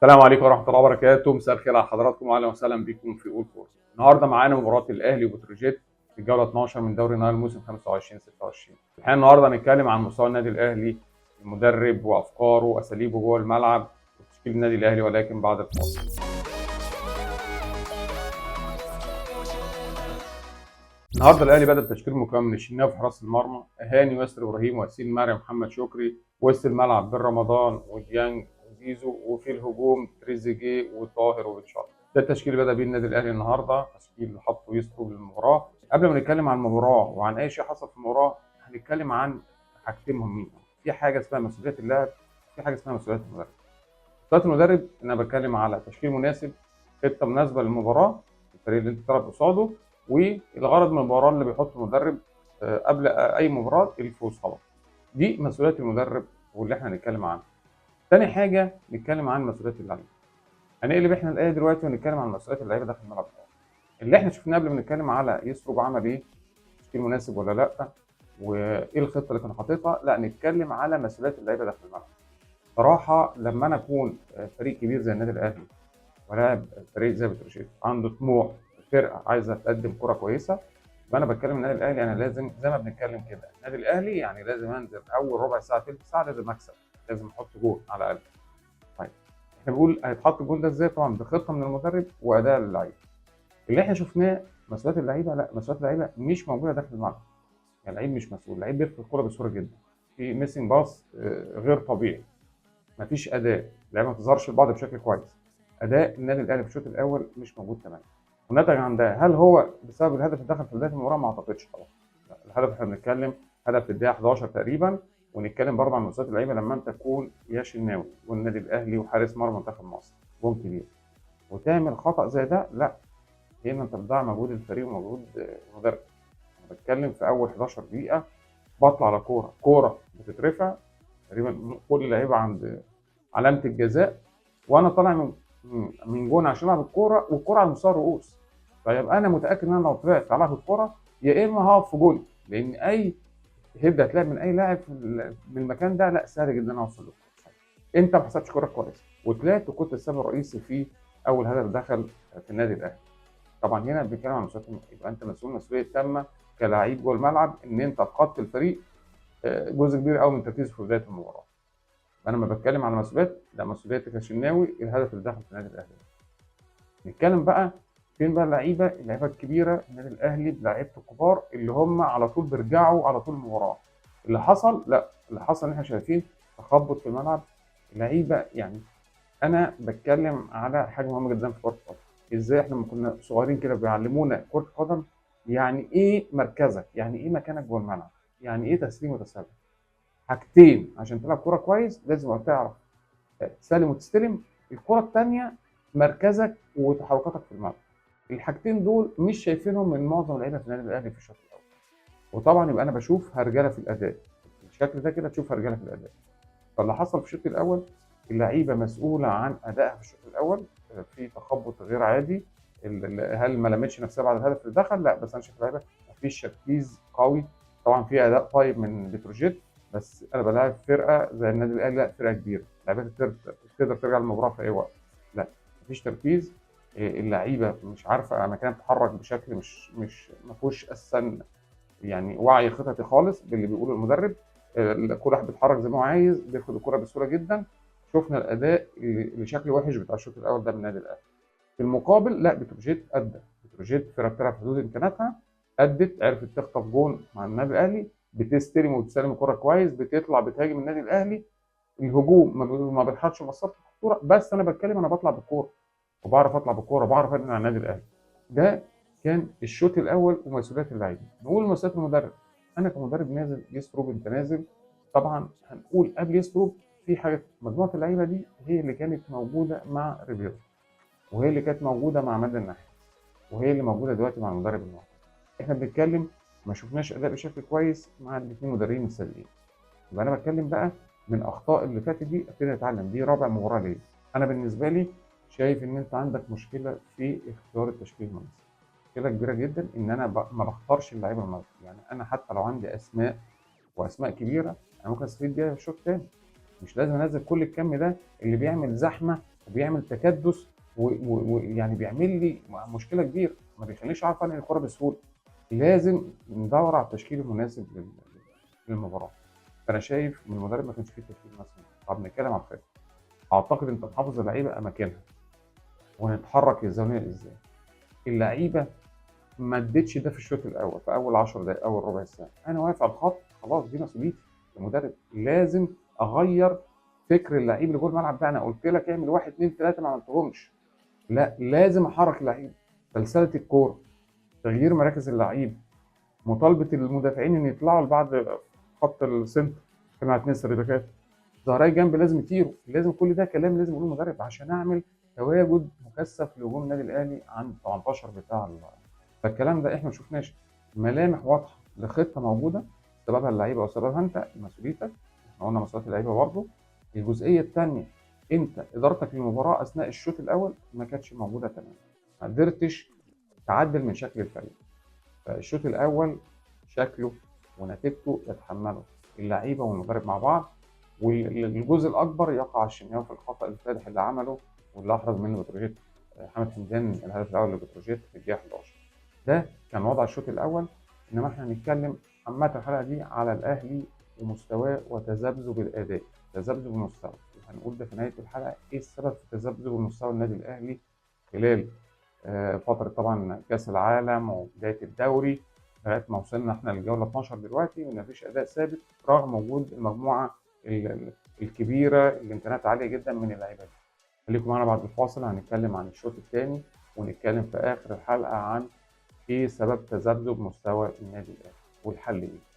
السلام عليكم ورحمة الله وبركاته، مساء الخير على حضراتكم واهلا وسهلا بكم في اول فورس. النهارده معانا مباراة الاهلي وبتروجيت في الجولة 12 من دوري نهائي الموسم 25/26. الحقيقة النهارده هنتكلم عن مستوى النادي الاهلي، المدرب وافكاره واساليبه جوه الملعب وتشكيل النادي الاهلي، ولكن بعد الفاصل. النهارده الاهلي بدأ بتشكيل مكون من الشناوي في حراس المرمى، هاني وياسر ابراهيم وياسين مريم محمد شكري، وسط الملعب بن رمضان وديانج وزيزو، وفي الهجوم تريزيجيه وطاهر وبن شرقي. ده التشكيل اللي بدأ بيه النادي الاهلي النهارده، تشكيل اللي حطه يسرو للمباراه. قبل ما نتكلم عن المباراه وعن اي شيء حصل في المباراه، هنتكلم عن حاجتين مهمين. في حاجه اسمها مسؤوليه اللاعب، في حاجه اسمها مسؤوليه المدرب. مسؤوليه المدرب ان انا بتكلم على تشكيل مناسب، خطه مناسبه للمباراه، الفريق اللي انت بتلعب قصاده، والغرض من المباراه اللي بيحط المدرب قبل اي مباراه الفوز طبعا. دي مسؤوليه المدرب واللي احنا هنتكلم عنها. تاني حاجه نتكلم عن مسؤوليه اللعيبه. هنقلب احنا الايه دلوقتي ونتكلم عن مسؤوليه اللعيبه داخل الملعب. اللي احنا شفناه قبل ما نتكلم على يسرو عمل ايه، تشكيل مناسب ولا لا، وايه الخطه اللي كان حاططها، لا نتكلم على مسؤوليه اللعيبه داخل الملعب. صراحه لما انا اكون فريق كبير زي النادي الاهلي ولاعب فريق زي بتروجيت عنده طموح، فرقه عايزه تقدم كره كويسه، فانا بتكلم النادي الاهلي انا لازم زي ما بنتكلم كده، النادي الاهلي يعني لازم انزل اول ربع ساعه تلت ساعه لازم اكسب، لازم احط جول على الاقل. طيب احنا بنقول هيتحط الجول ده ازاي؟ طبعا بخطه من المدرب واداء اللعيبه. اللي احنا شفناه مسؤوليه اللعيبه، لا مسؤوليه اللعيبه مش موجوده داخل الملعب. يعني اللعيب مش مسؤول، اللعيب بيرفع الكوره بسهوله جدا، في ميسنج باص غير طبيعي، مفيش اداء، اللعيبه ما بتظهرش لبعض بشكل كويس. اداء النادي الاهلي في الشوط الاول مش موجود تماما. ونتج عن ده هل هو بسبب الهدف اللي دخل في بدايه المباراه؟ ما اعتقدش طبعا. لا، الهدف احنا بنتكلم هدف في الدقيقه 11 تقريبا. ونتكلم برضه عن مسؤوليه اللعيبه لما انت تكون يا شناوي والنادي الاهلي وحارس مرمى منتخب مصر جون كبير وتعمل خطا زي ده، لا هنا انت بتضيع مجهود الفريق ومجهود المدرب. انا بتكلم في اول 11 دقيقه بطلع على كوره بتترفع تقريبا كل اللعيبه عند علامه الجزاء، وانا طالع من جون عشان العب الكوره والكوره على مستوى الرؤوس. طيب انا متاكد ان انا لو طلعت العب الكوره يا اما هقف في جول، لان اي هيد هتلاقي من اي لاعب من المكان ده لا سهل جدا اوصل له. انت ما حسبتش كوره كويس وطلعت وكنت السبب الرئيسي في اول هدف دخل في النادي الاهلي. طبعا هنا بنتكلم عن مسؤوليه، يبقى انت مسؤول مسؤوليه تامه كلاعب جوه الملعب ان انت تخط الفريق جزء كبير قوي من تركيزه في بدايه المباراه. انا لما بتكلم على مسؤوليات، لا مسؤوليتك يا شناوي الهدف اللي دخل في النادي الاهلي. نتكلم بقى فين بقى اللعيبه الكبيره النادي الاهلي بلاعيبته الكبار اللي هم على طول بيرجعوا على طول المباراه. اللي حصل، لا اللي حصل ان احنا شايفين تخبط في الملعب اللعيبه. يعني انا بتكلم على حاجه مهمه جدا في كره القدم. ازاي احنا لما كنا صغيرين كده بيعلمونا كره القدم يعني ايه مركزك، يعني ايه مكانك جوه الملعب، يعني ايه تسليم وتسلل. حاجتين عشان تلعب كوره كويس لازم تعرف تسلم وتستلم. الكرة الثانية مركزك وتحركاتك في الملعب. الحاجتين دول مش شايفينهم من معظم اللعيبه في النادي الاهلي في الشوط الاول. وطبعا يبقى انا بشوف هرجله في الاداء، بالشكل ده كده تشوف هرجله في الاداء. فاللي حصل في الشوط الاول اللعيبه مسؤوله عن ادائها في الشوط الاول، في تخبط غير عادي. هل ما لمتش نفسها بعد الهدف اللي دخل؟ لا، بس انا شايف اللعيبه مفيش تركيز قوي. طبعا في اداء طيب من بتروجيت، بس انا بلاعب فرقه زي النادي الاهلي، لا فرقه كبيره، لعيبه تقدر ترجع المباراه في اي وقت. لا مفيش تركيز، اللعيبه مش عارفه مكانها تتحرك بشكل مش ما فيهوش اساسا يعني وعي خططي خالص باللي بيقوله المدرب. كل واحد بيتحرك زي ما هو عايز، بياخد الكره بسهوله جدا. شفنا الاداء اللي شكله وحش بتاع الشوط الاول ده من النادي الاهلي. في المقابل لا بتروجيت ادى، بتروجيت فرقه بتلعب في حدود امكاناتها، ادت، عرفت تخطف جون مع النادي الاهلي، بتستلم وبتستلم الكره كويس، بتطلع بتهاجم النادي الاهلي. الهجوم ما بيلحقش مسطره الكوره، بس انا بتكلم انا بطلع بالكوره وبعرف اطلع بالكوره وبعرف ابني على النادي الاهلي. ده كان الشوط الاول ومسؤوليات اللعيبه. نقول مسؤوليات المدرب. انا كمدرب نازل يسرب، انت نازل طبعا هنقول قبل يسرب في حاجه، مجموعه اللعيبه دي هي اللي كانت موجوده مع ريبيرو، وهي اللي كانت موجوده مع مادة النحاس، وهي اللي موجوده دلوقتي مع المدرب النهارده. احنا بنتكلم ما شفناش اداء بشكل كويس مع الاثنين مدربين السابقين. يبقى انا بتكلم بقى من اخطاء اللي فاتت دي ابتدي اتعلم. دي رابع مباراه ليا. انا بالنسبه لي شايف ان انت عندك مشكله في اختيار التشكيل المناسب، مشكله كبيره جدا ان انا ما بختارش اللعيبه المناسبه. يعني انا حتى لو عندي اسماء واسماء كبيره انا ممكن استفيد بيها في الشوط الثاني، مش لازم انزل كل الكم ده اللي بيعمل زحمه وبيعمل تكدس ويعني بيعمل لي مشكله كبيره، ما بيخلينيش اعرف انهي الكوره بسهوله. لازم ندور على التشكيل المناسب للمباراه. فانا شايف ان المدرب ما كانش فيه تشكيل مثلا. طب نتكلم عن الخطه. اعتقد انت محافظ اللعيبه اماكنها ونتحرك ازاي ازاي. اللعيبه ما اديتش ده في الشوط الاول، في اول 10 دقائق، اول ربع ساعه انا واقف على الخط خلاص، دي مسؤوليتي كمدرب. لازم اغير فكر اللعيب اللي جوه الملعب ده. انا قلت لك اعمل 1 2 3 ما عملتهمش. لا، لازم احرك اللعيب. سلسله الكوره، تغيير مراكز اللعيب، مطالبه المدافعين ان يطلعوا لبعد خط السنتر، كان على 2 سيرفيكات، ظهراي جنب لازم يطيروا. لازم كل ده كلام لازم يقوله المدرب عشان اعمل تواجد مكثف لهجوم النادي الاهلي عند 18 بتاع فالكلام ده احنا ما شفناش ملامح واضحه لخطه موجوده. سببها اللعيبه وسببها انت، مسؤوليتك. احنا قلنا مسؤوليه اللعيبه برضه. الجزئيه الثانيه، انت ادارتك للمباراه اثناء الشوط الاول ما كانتش موجوده تماما، ما قدرتش تعدل من شكل الفريق. فالشوط الاول شكله ونتيجته يتحمله اللعيبه والمدرب مع بعض، والجزء الاكبر يقع على الشناوي في الخطا الفادح اللي عمله واللي احرز منه بتروجيت. محمد حمدان الهدف الاول لبتروجيت في الدقيقه 11. ده كان وضع الشوط الاول. انما احنا هنتكلم عامه الحلقه دي على الاهلي ومستواه وتذبذب الاداء، تذبذب المستوى. هنقول ده في نهايه الحلقه ايه السبب في تذبذب المستوى النادي الاهلي خلال فتره طبعا كاس العالم وبدايه الدوري لغايه ما وصلنا احنا للجوله 12 دلوقتي، ومفيش اداء ثابت رغم وجود المجموعه الكبيره اللي امكانياتها عاليه جدا من اللعيبه دي. خليكم معانا بعد الفاصل، هنتكلم عن الشوط الثاني، ونتكلم في اخر الحلقه عن ايه سبب تذبذب مستوى النادي الاهلي والحل ايه.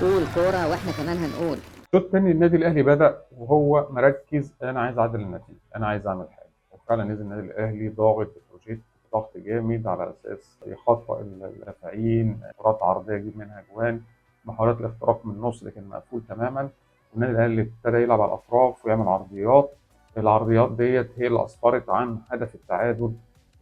قول كورة واحنا كمان هنقول. الشوط الثاني النادي الاهلي بدا وهو مركز، انا عايز اعدل النتيجه، انا عايز اعمل حاجه. وفعلا نزل النادي الاهلي ضاغط بتروجيت ضغط جامد على اساس يخطئ المدافعين، كرات عرضيه يجيب منها اجوان، محاولات الاختراق من النص اللي كان مقفول تماما. والنادي الاهلي ابتدى يلعب على الاطراف ويعمل عرضيات. العرضيات ديت هي اللي اسفرت عن هدف التعادل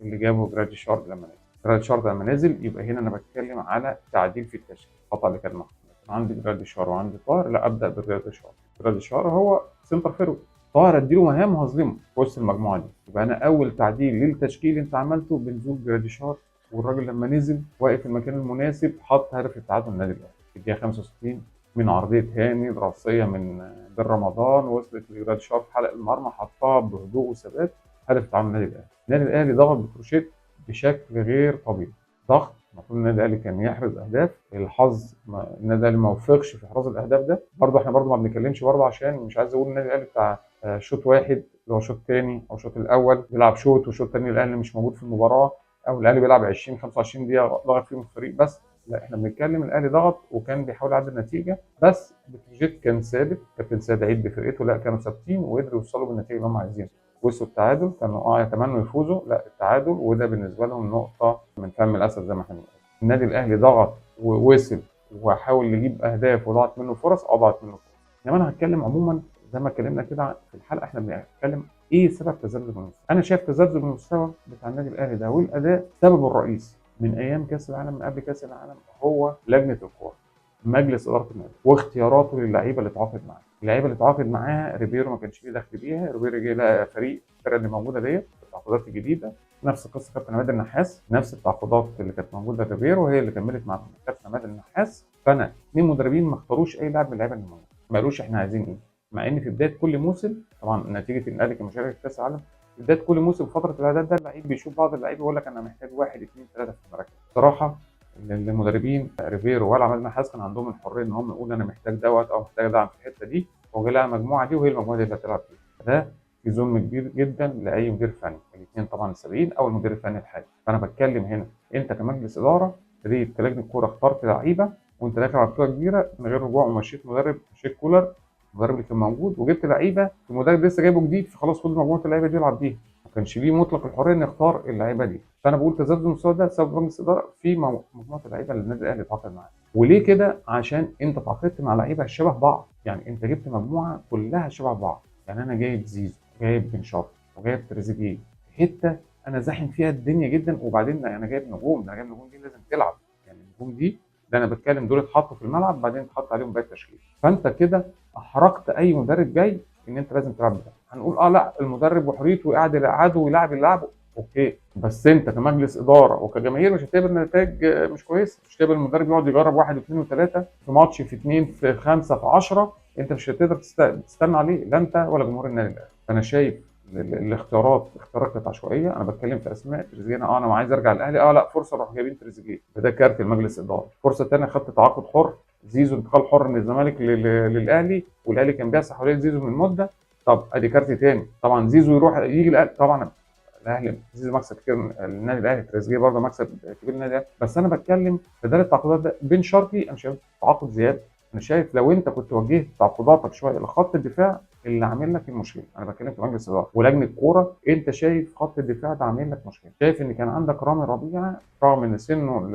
اللي جابه جراديشار لما نزل. جراديشار لما نزل يبقى هنا انا بتكلم على تعديل في التشكيل، الخطا اللي كان محصل. عندي جراديشار وعندي طاهر، لا ابدا بجراديشار. جراديشار هو سنتر فيرود، طاهر اديله مهام وهظلمه في وسط المجموعه دي. يبقى انا اول تعديل للتشكيل انت عملته بنزول جراديشار، والراجل لما نزل واقف في المكان المناسب، حط هدف التعادل للنادي الاهلي في الدقيقه 65 من عرضيه هاني راسيه من بن رمضان، وصلت لجراديشار في حلق المرمى، حطها بهدوء وثبات، هدف التعادل للنادي الاهلي. النادي الاهلي ضغط بكروشيت بشكل غير طبيعي، ضغط. المفروض النادي الاهلي كان يحرز اهداف، الحظ النادي الاهلي ما وفقش في احراز الاهداف ده. برضه احنا برضه ما بنتكلمش برضه عشان مش عايز اقول النادي الاهلي بتاع شوط واحد اللي هو شوط ثاني او الشوط الاول بيلعب شوط وشوط ثاني الاهلي مش موجود في المباراه، او الاهلي بيلعب 20 25 دقيقه ضغط فيهم الفريق بس. لا، احنا بنتكلم الاهلي ضغط وكان بيحاول يعدل النتيجه، بس بتروجيت كان ثابت. كابتن سيد عيد بفرقته لا كانوا ثابتين وقدروا يوصلوا بالنتيجه اللي هم عايزينها. وصلوا التعادل، كانوا يتمنوا يفوزوا، لا التعادل، وده بالنسبه لهم نقطه من فم الاسد زي ما احنا بنقول. النادي الاهلي ضغط ووصل وحاول يجيب اهداف وضاعت منه فرص، ضاعت منه فرص. انما انا هتكلم عموما زي ما اتكلمنا كده في الحلقه، احنا بنتكلم ايه سبب تذبذب المستوى. انا شايف تذبذب المستوى بتاع النادي الاهلي ده والاداء سببه الرئيسي من ايام كاس العالم، من قبل كاس العالم، هو لجنه الكوره، مجلس اداره النادي، واختياراته للعيبه اللي اتعاقد معاها. اللعيبه اللي اتعاقد معاها ريبيرو ما كانش ليه دخل بيها، ريبيرو جه لقى الفرقه اللي موجوده ديت التعاقدات الجديده، نفس قصه كابتن عماد النحاس، نفس التعاقدات اللي كانت موجوده لريبيرو هي اللي كملت مع كابتن عماد النحاس. فانا اثنين مدربين ما اختاروش اي لاعب من اللعيبه اللي موجوده، ما قالوش احنا عايزين ايه. مع ان في بدايه كل موسم، طبعا نتيجه ان الاهلي كان مشارك في كاس العالم، في بدايه كل موسم فتره الاعداد ده اللعيب بيشوف بعض اللعيبه يقول لك انا محتاج واحد اثنين ثلاثه في المراكز. بصراحه المدربين ريبيرو ولا عماد النحاس كان عندهم الحريه ان هم يقولوا انا محتاج دوت او محتاج دعم في الحته دي، وجا لها المجموعه دي وهي المجموعه دي اللي هتلعب فيها. ده في ظلم كبير جدا لاي مدير فني، الاثنين طبعا السابقين او المدير الفني الحالي. فانا بتكلم هنا انت كمجلس اداره ابتديت كلجنه كوره اخترت لعيبه وانت داخل على بطوله كبيره من غير رجوع، ومشيت مدرب شيك كولر المدرب اللي كان موجود، وجبت لعيبه المدرب لسه جايبه جديد، فخلاص خد مجموعه اللعيبه دي العب بيها. ما كانش ليه مطلق الحريه ان يختار اللعيبه دي. فانا بقول تذبذب المستوى ده سبب مجلس الاداره في مجموعه اللعيبه اللي النادي الاهلي اتعاقد معاها. وليه كده؟ عشان انت تعاقدت مع لعيبه شبه بعض، يعني انت جبت مجموعه كلها شبه بعض. يعني انا جايب زيزو، جايب بن شرقي، وجايب تريزيجيه، حته انا زاحم فيها الدنيا جدا. وبعدين انا جايب نجوم، انا جايب نجوم دي لازم تلعب، يعني النجوم دي ده انا بتكلم دول اتحطوا في الملعب بعدين اتحط عليهم باقي التشكيل. فانت كده احرجت اي مدرب جاي ان انت لازم تلعب بده. هنقول لا المدرب وحريته وقاعد يلعبه ويلعب اللي لعبه، اوكي، بس انت كمجلس اداره وكجماهير مش هتقبل نتائج مش كويسه، مش هتقبل المدرب يقعد يجرب واحد واثنين وثلاثه في ماتش في اثنين في خمسه في 10، انت مش هتقدر تستنى عليه لا انت ولا جمهور النادي الاهلي. فانا شايف الاختيارات كانت عشوائيه. انا بتكلم في اسماء تريزيجيه، انا عايز ارجع الاهلي، لا فرصه راح جايبين تريزيجيه، ده كارت المجلس الاداره. فرصه ثانيه خدت تعاقد حر، زيزو انتقال حر من الزمالك للاهلي، والاهلي كان بيسعى حوالين زيزو من مده. طب ادي كارت تاني، طبعا زيزو يجي الاهلي، طبعا الاهلي زيزو مكسب كبير للنادي الاهلي، تريزيجيه برضه مكسب كبير للنادي الاهلي، بس انا بتكلم في دار التعاقدات ده بن شرقي انا شايف تعاقد زياده. انا شايف لو انت كنت وجهت تعاقداتك شويه لخط الدفاع اللي عامل لك المشكله، انا بتكلم في مجلس اداره ولجنه كوره، انت شايف خط الدفاع ده عامل لك مشكله، شايف ان كان عندك رامي ربيعه رغم ان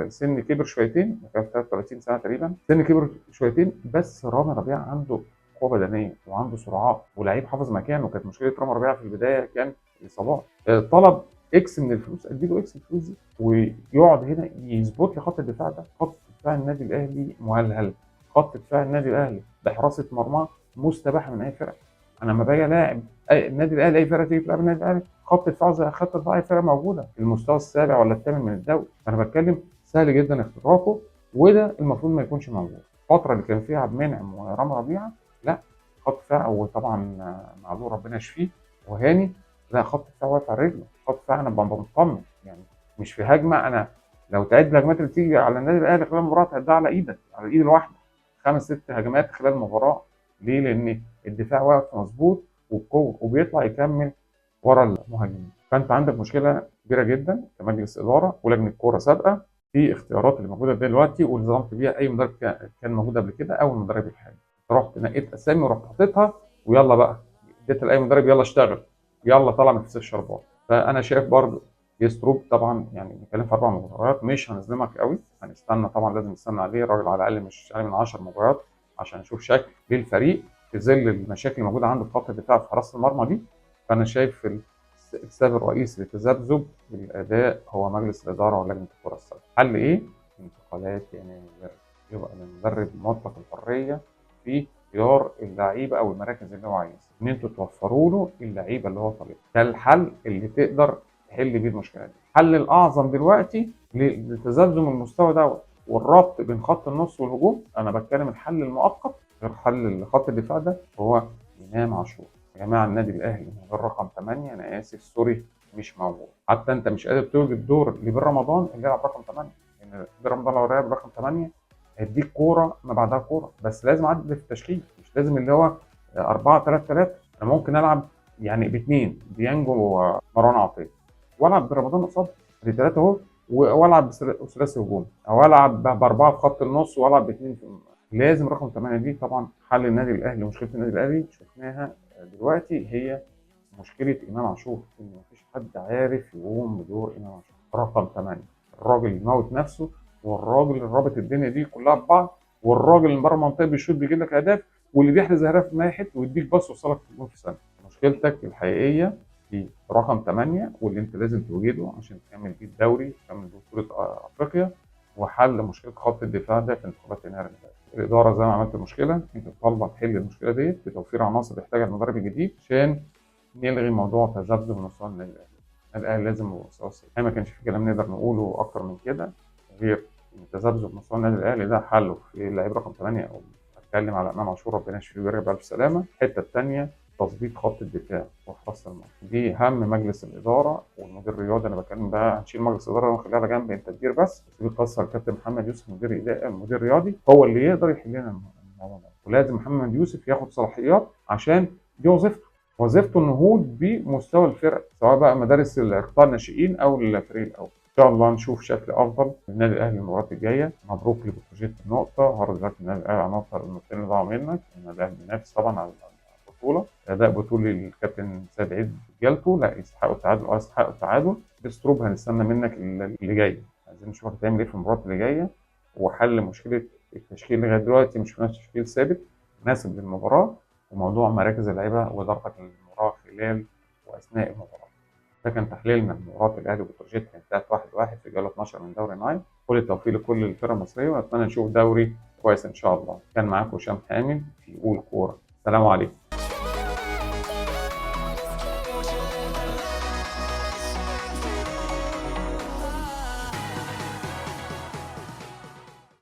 سن كبر شويتين، كان 33 سنه تقريبا، سن كبر شويتين، بس رامي ربيعه عنده قوه بدنيه وعنده سرعات ولعيب حافظ مكانه. كانت مشكله رامي ربيعه في البدايه كان الاصابات. طلب اكس من الفلوس، اديله اكس الفلوس دي ويقعد هنا يظبط لي خط الدفاع ده. خط دفاع النادي الاهلي مهلهل، خط دفاع النادي الاهلي بحراسه مرمى مستباحه من اي فرقه. انا لما باجي الاعب النادي الاهلي، اي فرقه تيجي تلعب النادي الاهلي خط دفاعه زي خط دفاع اي فرقه موجوده، المستوى السابع ولا الثامن من الدوري. انا بتكلم سهل جدا اختراقه، وده المفروض ما يكونش موجود. الفتره اللي كان فيها عبد المنعم ورامي ربيعه لا، خط دفاع، وطبعا معلول ربنا يشفيه وهاني، لا خط دفاع واقف على رجله، خط دفاع انا ببقى مطمن يعني. مش في هجمه، انا لو تعد الهجمات اللي تيجي على النادي الاهلي خلال المباراه تعدها على ايدك، على الايد الواحده، 5 6 هجمات خلال المباراه. ليه؟ لان الدفاع واقف مظبوط وبقوه وبيطلع يكمل ورا المهاجمين. فانت عندك مشكله كبيره جدا كمجلس اداره ولجنه كوره سابقه في اختيارات اللي موجوده دلوقتي واللي ظلمت بيها اي مدرب كان موجود قبل كده او المدرب الحالي. رحت نقيت اسامي ورحت حطيتها ويلا بقى اديت لاي مدرب يلا اشتغل، يلا طلع من فسيخ شربات. فانا شايف برضه يستروب طبعا، يعني بنتكلم في 4 مباريات مش هنظلمك قوي، هنستنى طبعا، لازم نستنى عليه الراجل على الاقل مش اقل من 10 مباريات عشان نشوف شكل للفريق في ظل المشاكل الموجوده عنده في خط الدفاع في حراسه المرمى دي. فانا شايف السبب الرئيسي للتذبذب بالاداء هو مجلس الاداره ولجنه الكره السابقه. حل ايه؟ انتقالات يعني يبقى المدرب مطلق الحريه في اختيار اللعيبه او المراكز اللي هو عايزها، ان انتوا توفروا له اللعيبه اللي هو طالبها. ده الحل اللي تقدر تحل بيه المشكله دي. الحل الاعظم دلوقتي لتذبذب المستوى دوت والربط بين خط النص والهجوم، انا بتكلم الحل المؤقت غير حل خط الدفاع ده، هو امام عاشور. يا جماعه النادي الاهلي من غير رقم 8 انا اسف سوري مش موجود. حتى انت مش قادر توجد دور لبن رمضان اللي يلعب رقم 8، لان بن رمضان لو لعب رقم 8 هيديك كوره ما بعدها كوره، بس لازم اعدل في التشكيل، مش لازم اللي هو 4 3 3. انا ممكن العب يعني باثنين ديانج ومروان عطيه والعب برمضان قصاد ب3 اهو، والعب بثلاثي هجوم، او العب ب4 في خط النص والعب باثنين لازم رقم 8 دي. طبعا حل النادي الاهلي ومشكله النادي الاهلي شفناها دلوقتي هي مشكله امام عاشور، ان مفيش حد عارف يقوم بدور امام عاشور رقم 8. الراجل يموت نفسه، والراجل اللي رابط الدنيا دي كلها ببعض، والراجل اللي بره المنطقه بيشوط بيجيب لك اهداف، واللي بيحرز اهداف في ناحيه ويديك باص وصلك في الجون في ثانيه. مشكلتك الحقيقيه في رقم 8 واللي انت لازم توجده عشان تكمل بيه الدوري وتكمل بيه بطوله افريقيا، وحل مشكله خط الدفاع ده في انتخابات يناير. الاداره زي ما عملت مشكله انت طالبه تحل المشكله ديت بتوفير عناصر يحتاجها المدرب الجديد عشان نلغي موضوع تذبذب مستوى النادي الاهلي. النادي الاهلي لازم يبقى مستوى ما كانش في كلام نقدر نقوله اكتر من كده غير ان تذبذب مستوى النادي الاهلي ده حله في اللعيب رقم 8 او اتكلم على امام عاشور ربنا يشفيه ويرجع بالف سلامه. الحته الثانيه تظبيط خط الدفاع وحراسه المرمى، دي هم مجلس الاداره والمدير الرياضي. انا بتكلم بقى هنشيل مجلس الاداره ونخليها على جنب، انت تدير بس دي قصه الكابتن محمد يوسف المدير الرياضي هو اللي يقدر يحل لنا الموضوع ده، ولازم محمد يوسف ياخد صلاحيات عشان دي وظيفته النهوض بمستوى الفرق سواء بقى مدارس القطاع الناشئين او الفريق الاول. ان شاء الله نشوف شكل افضل للنادي الاهلي المباراه الجايه. مبروك لبتروجيت النقطه، هارد لك النادي الاهلي على نقطه، النقطتين اللي ضاعوا منك. النادي الاهلي بينافس طبعا على البطوله، اداء بطولي للكابتن سيد عيد رجالته لا يستحقوا التعادل، يستحقوا التعادل. بستروب هنستنى منك اللي جاي، عايزين نشوفك هتعمل ايه في المباراه اللي جايه وحل مشكله التشكيل لغايه دلوقتي مش نفس تشكيل ثابت مناسب للمباراه، وموضوع مراكز اللعيبه وادارتك للمباراه خلال واثناء المباراه. ده كان تحليلنا لمباراه الاهلي وبتروجيت، كانت انتهت 1-1 في جوله 12 من دوري نايل. كل التوفيق لكل الفرق المصريه ونتمنى نشوف دوري كويس ان شاء الله. كان معاكم هشام حامد في قول كوره، سلام عليكم.